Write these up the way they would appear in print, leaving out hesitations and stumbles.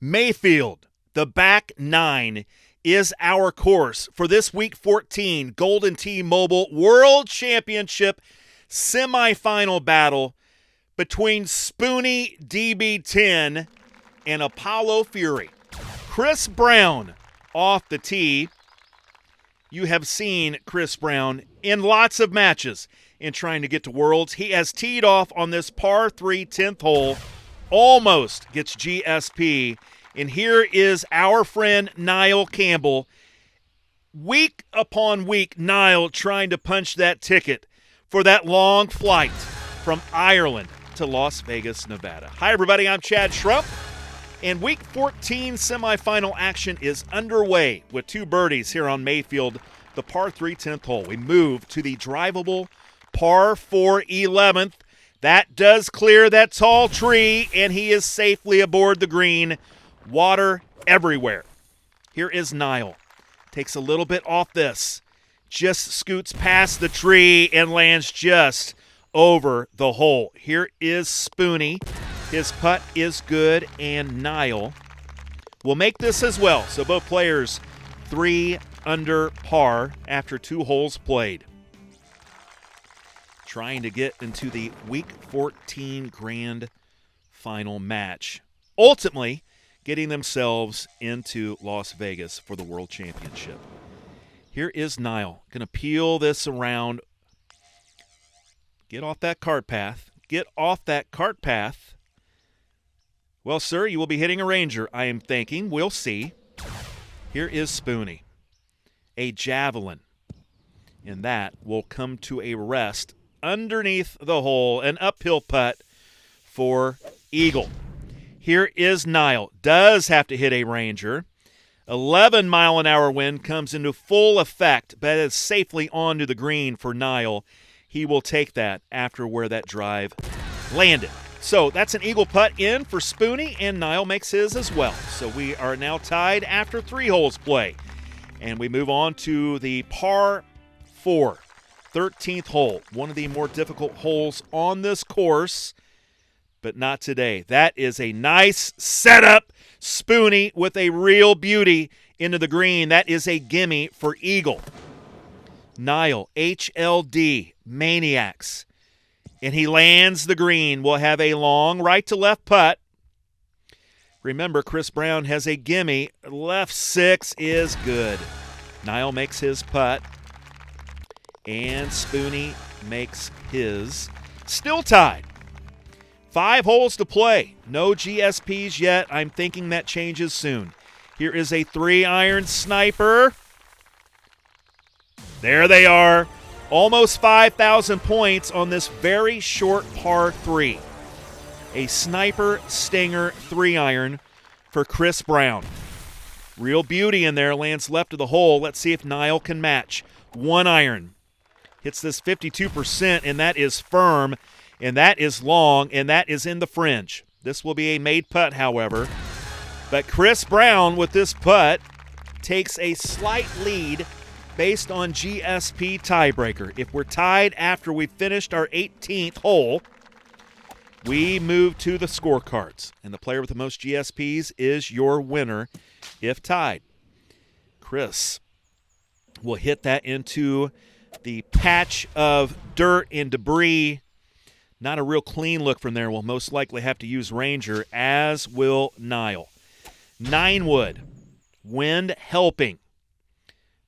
Mayfield, the back nine, is our course for this Week 14 Golden T-Mobile World Championship semifinal battle between Spoony DB10 and Apollo Fury. Chris Brown off the tee. You have seen Chris Brown in lots of matches in trying to get to Worlds. He has teed off on this par 3 10th hole, almost gets GSP. And here is our friend Nile Campbell. Week upon week, Nile trying to punch that ticket for that long flight from Ireland to Las Vegas, Nevada. Hi, everybody. I'm Chad Schrupp. And Week 14 semifinal action is underway with two birdies here on Mayfield, the par 3 10th hole. We move to the drivable par 4 11th. That does clear that tall tree, and he is safely aboard the green. Water everywhere. Here is Nile. Takes a little bit off this. Just scoots past the tree and lands just over the hole. Here is Spoony. His putt is good, and Nile will make this as well. So both players 3 under par after 2 holes played. Trying to get into the Week 14 Grand Final match. Ultimately, getting themselves into Las Vegas for the World Championship. Here is Nile. Going to peel this around. Get off that cart path. Get off that cart path. Well, sir, you will be hitting a Ranger, I am thinking. We'll see. Here is Spoony. A javelin. And that will come to a rest underneath the hole. An uphill putt for Eagle. Here is Nile. Does have to hit a Ranger. 11-mile-an-hour wind comes into full effect, but is safely onto the green for Nile. He will take that after where that drive landed. So that's an eagle putt in for Spoony, and Nile makes his as well. So we are now tied after 3 holes play. And we move on to the par 4, 13th hole. One of the more difficult holes on this course, but not today. That is a nice setup. Spoony with a real beauty into the green. That is a gimme for Eagle. Nile, HLD, Maniacs. And he lands the green. Will have a long right-to-left putt. Remember, Chris Brown has a gimme. Left 6 is good. Nile makes his putt. And Spoony makes his. Still tied. 5 holes to play. No GSPs yet. I'm thinking that changes soon. Here is a 3-iron sniper. There they are. Almost 5,000 points on this very short par 3. A sniper stinger 3-iron for Chris Brown. Real beauty in there. Lands left of the hole. Let's see if Nile can match. 1-iron. Hits this 52%, and that is firm, and that is long, and that is in the fringe. This will be a made putt, however. But Chris Brown with this putt takes a slight lead based on GSP tiebreaker. If we're tied after we finished our 18th hole, we move to the scorecards. And the player with the most GSPs is your winner if tied. Chris will hit that into the patch of dirt and debris. Not a real clean look from there. We'll most likely have to use Ranger, as will Nile. 9-wood, wind helping.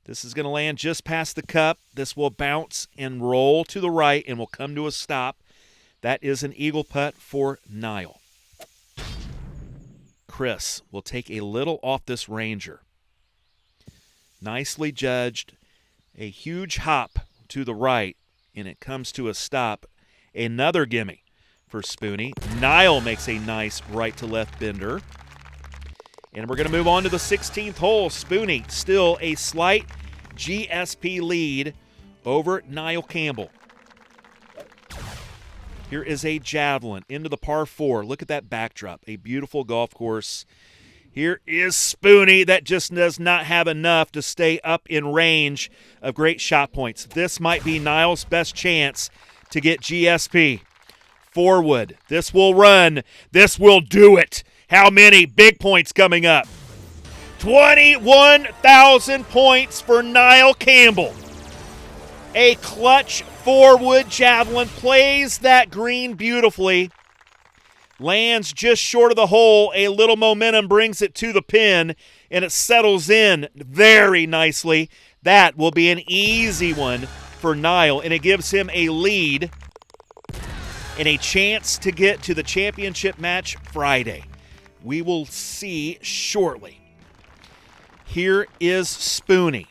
This is going to land just past the cup. This will bounce and roll to the right and will come to a stop. That is an eagle putt for Nile. Chris will take a little off this Ranger. Nicely judged. A huge hop to the right, and it comes to a stop. Another gimme for Spoony. Nile makes a nice right-to-left bender. And we're going to move on to the 16th hole. Spoony still a slight GSP lead over Nile Campbell. Here is a javelin into the par 4. Look at that backdrop. A beautiful golf course. Here is Spoony that just does not have enough to stay up in range of great shot points. This might be Nile's best chance to get GSP. 4-wood. This will run. This will do it. How many big points coming up? 21,000 points for Nile Campbell. A clutch 4-wood javelin, plays that green beautifully. Lands just short of the hole. A little momentum brings it to the pin, and it settles in very nicely. That will be an easy one for Nile, and it gives him a lead and a chance to get to the championship match Friday. We will see shortly. Here is Spoony.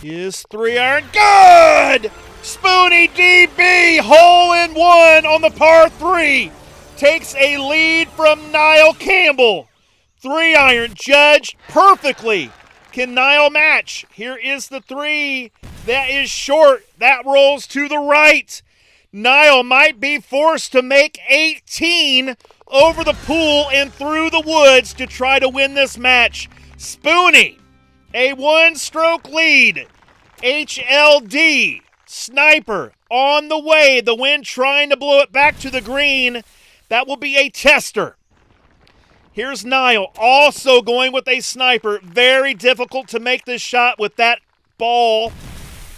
His 3-iron, good! Spoony DB, hole-in-one on the par 3. Takes a lead from Nile Campbell. 3-iron judged perfectly. Can Nile match? Here is the 3. That is short. That rolls to the right. Nile might be forced to make 18 over the pool and through the woods to try to win this match. Spoony, a 1-stroke lead. HLD, sniper, on the way. The wind trying to blow it back to the green. That will be a tester. Here's Nile, also going with a sniper. Very difficult to make this shot with that ball.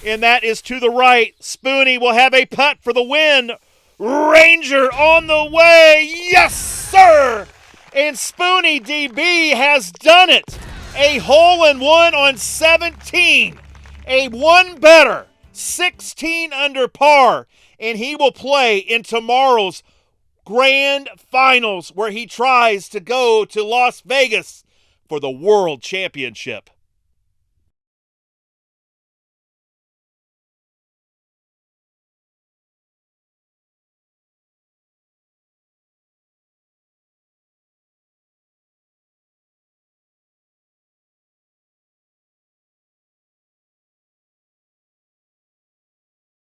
And that is to the right. Spoony will have a putt for the win. Ranger on the way. Yes, sir! And Spoony DB has done it. A hole-in-one on 17. A one better. 16 under par. And he will play in tomorrow's grand finals where he tries to go to Las Vegas for the World Championship.